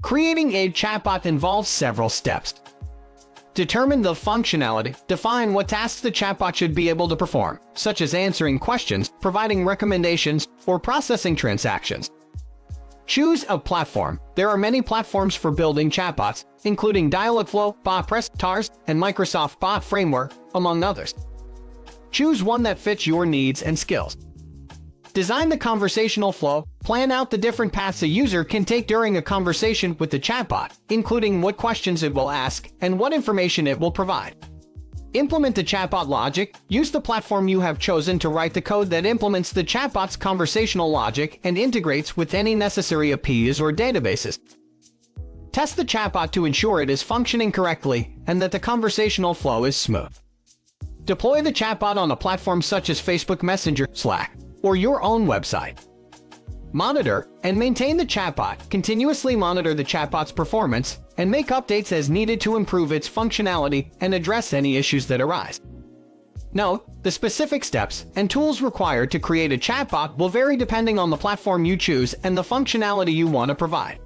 Creating a chatbot involves several steps. Determine the functionality. Define what tasks the chatbot should be able to perform, such as answering questions, providing recommendations, or processing transactions. Choose a platform. There are many platforms for building chatbots, including Dialogflow, BotPress, TARS, and Microsoft Bot Framework, among others. Choose one that fits your needs and skills. Design the conversational flow. Plan out the different paths a user can take during a conversation with the chatbot, including what questions it will ask and what information it will provide. Implement the chatbot logic. Use the platform you have chosen to write the code that implements the chatbot's conversational logic and integrates with any necessary APIs or databases. Test the chatbot to ensure it is functioning correctly and that the conversational flow is smooth. Deploy the chatbot on a platform such as Facebook Messenger, Slack, or your own website. Monitor and maintain the chatbot. Continuously monitor the chatbot's performance and make updates as needed to improve its functionality and address any issues that arise. Note, the specific steps and tools required to create a chatbot will vary depending on the platform you choose and the functionality you want to provide.